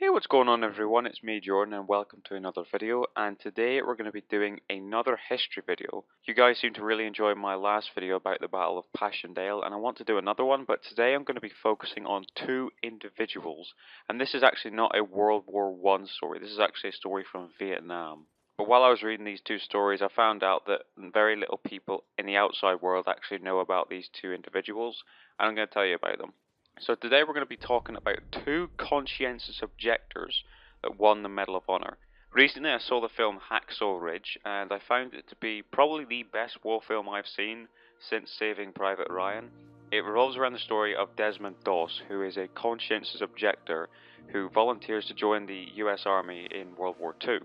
Hey, what's going on everyone? It's me, Jordan, and welcome to another video. And today we're going to be doing another history video. You guys seem to really enjoy my last video about the Battle of Passchendaele, and I want to do another one, but today I'm going to be focusing on two individuals. And this is actually not a World War I story, this is actually a story from Vietnam. But while I was reading these two stories, I found out that very little people in the outside world actually know about these two individuals, and I'm going to tell you about them. So today we're going to be talking about two conscientious objectors that won the Medal of Honor. Recently I saw the film Hacksaw Ridge, and I found it to be probably the best war film I've seen since Saving Private Ryan. It revolves around the story of Desmond Doss, who is a conscientious objector who volunteers to join the US Army in World War II.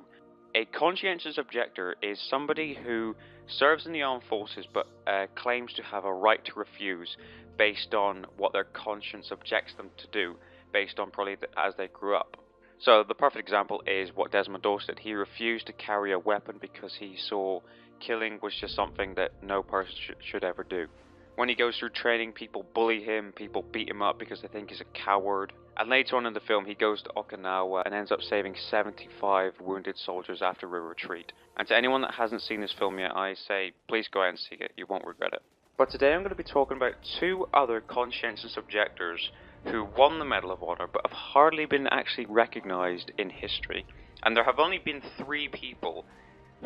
A conscientious objector is somebody who serves in the armed forces but claims to have a right to refuse based on what their conscience objects them to do, based on probably as they grew up. So the perfect example is what Desmond Doss did. He refused to carry a weapon because he saw killing was just something that no person should ever do. When he goes through training, people bully him, people beat him up because they think he's a coward. And later on in the film, he goes to Okinawa and ends up saving 75 wounded soldiers after a retreat. And to anyone that hasn't seen this film yet, I say, please go out and see it, you won't regret it. But today I'm going to be talking about two other conscientious objectors who won the Medal of Honor but have hardly been actually recognized in history. And there have only been 3 people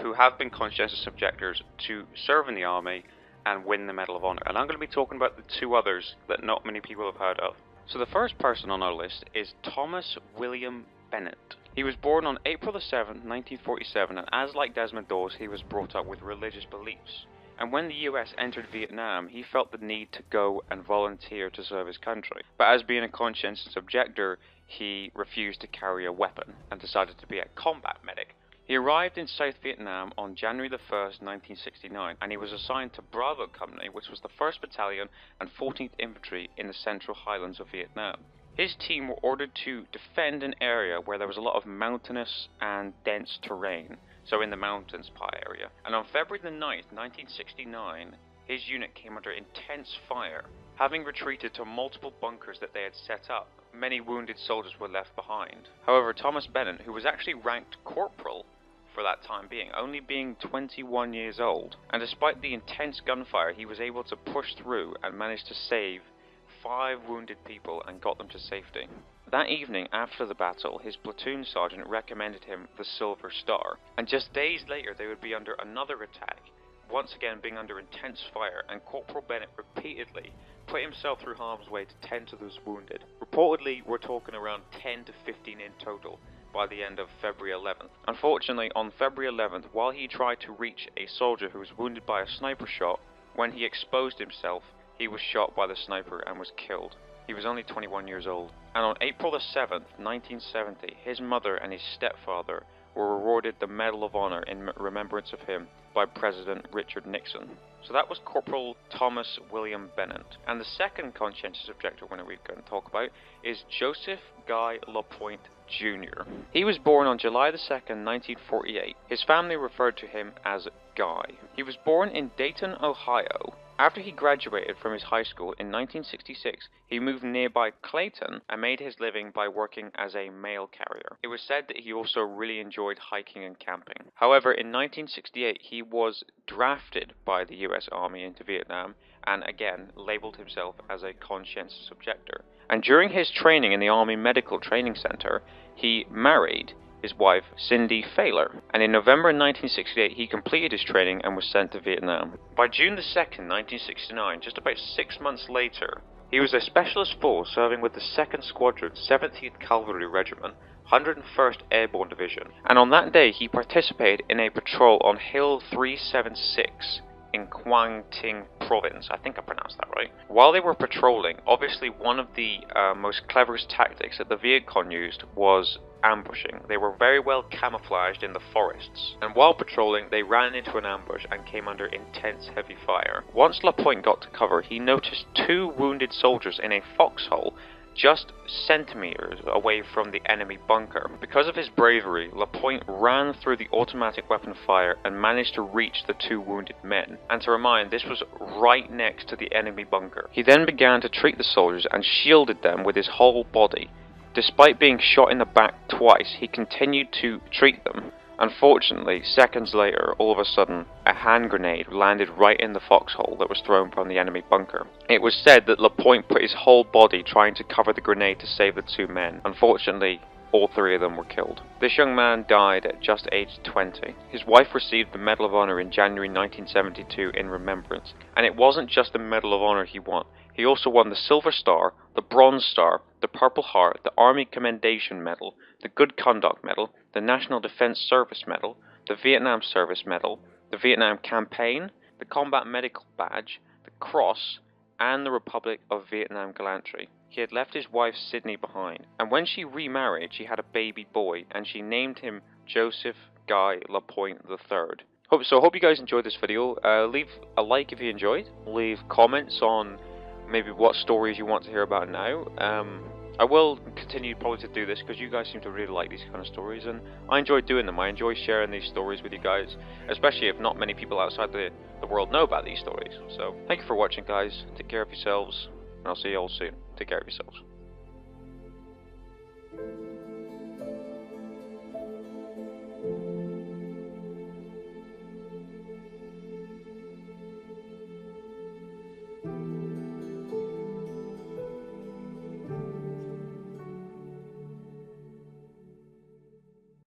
who have been conscientious objectors to serve in the army and win the Medal of Honor. And I'm going to be talking about the 2 others that not many people have heard of. So the first person on our list is Thomas William Bennett. He was born on April the 7th, 1947, and as like Desmond Doss, he was brought up with religious beliefs. And when the US entered Vietnam, he felt the need to go and volunteer to serve his country. But as being a conscientious objector, he refused to carry a weapon and decided to be a combat medic. He arrived in South Vietnam on January the 1st, 1969, and he was assigned to Bravo Company, which was the 1st Battalion and 14th Infantry in the Central Highlands of Vietnam. His team were ordered to defend an area where there was a lot of mountainous and dense terrain, so in the mountains pie area. And on February the 9th, 1969, his unit came under intense fire. Having retreated to multiple bunkers that they had set up, many wounded soldiers were left behind. However, Thomas Bennett, who was actually ranked corporal for that time being, only being 21 years old, and despite the intense gunfire, he was able to push through and managed to save 5 wounded people and got them to safety. That evening after the battle, his platoon sergeant recommended him the Silver Star, and just days later they would be under another attack, once again being under intense fire, and Corporal Bennett repeatedly put himself through harm's way to tend to those wounded. Reportedly, we're talking around 10 to 15 in total by the end of February 11th. Unfortunately, on February 11th, while he tried to reach a soldier who was wounded by a sniper shot, when he exposed himself, he was shot by the sniper and was killed. He was only 21 years old. And on April the 7th, 1970, his mother and his stepfather were awarded the Medal of Honor in remembrance of him by President Richard Nixon. So that was Corporal Thomas William Bennett. And the second conscientious objector we're going to talk about is Joseph Guy LaPointe Jr. He was born on July the 2nd, 1948. His family referred to him as Guy. He was born in Dayton, Ohio. After he graduated from his high school in 1966, he moved nearby Clayton and made his living by working as a mail carrier. It was said that he also really enjoyed hiking and camping. However, in 1968, he was drafted by the US Army into Vietnam and again labeled himself as a conscientious objector. And during his training in the Army Medical Training Center, he married his wife, Cindy Failer, and in November 1968 he completed his training and was sent to Vietnam. By June the 2nd, 1969, just about 6 months later, he was a specialist force serving with the 2nd Squadron, 17th Cavalry Regiment, 101st Airborne Division, and on that day he participated in a patrol on Hill 376 in Quang Tinh Province. I think I pronounced that right. While they were patrolling, obviously one of the most cleverest tactics that the Viet Cong used was ambushing. They were very well camouflaged in the forests, and while patrolling they ran into an ambush and came under intense heavy fire. Once LaPointe got to cover, he noticed 2 wounded soldiers in a foxhole just centimeters away from the enemy bunker. Because of his bravery, LaPointe ran through the automatic weapon fire and managed to reach the 2 wounded men. And to remind, this was right next to the enemy bunker. He then began to treat the soldiers and shielded them with his whole body. Despite being shot in the back twice, he continued to treat them. Unfortunately, seconds later, all of a sudden, a hand grenade landed right in the foxhole that was thrown from the enemy bunker. It was said that Lapointe put his whole body trying to cover the grenade to save the two men. Unfortunately, all three of them were killed. This young man died at just age 20. His wife received the Medal of Honor in January 1972 in remembrance. And it wasn't just the Medal of Honor he won. He also won the Silver Star, the Bronze Star, the Purple Heart, the Army Commendation Medal, the Good Conduct Medal, the National Defense Service Medal, the Vietnam Service Medal, the Vietnam Campaign, the Combat Medical Badge, the Cross, and the Republic of Vietnam Gallantry. He had left his wife Sydney behind, and when she remarried, she had a baby boy, and she named him Joseph Guy Lapointe III. Hope you guys enjoyed this video. Leave a like if you enjoyed. Leave comments on maybe what stories you want to hear about now. I will continue probably to do this because you guys seem to really like these kind of stories, and I enjoy doing them. I enjoy sharing these stories with you guys, especially if not many people outside the world know about these stories. So thank you for watching, guys. Take care of yourselves, and I'll see you all soon. Take care of yourselves.